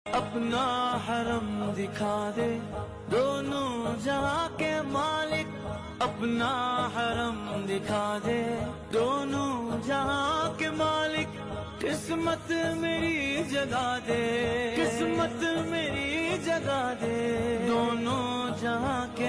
अपना हरम दिखा दे दोनों जहां के मालिक, अपना हरम दिखा दे दोनों जहां के मालिक। किस्मत मेरी जगा दे, किस्मत मेरी जगा दे, दोनों जहां के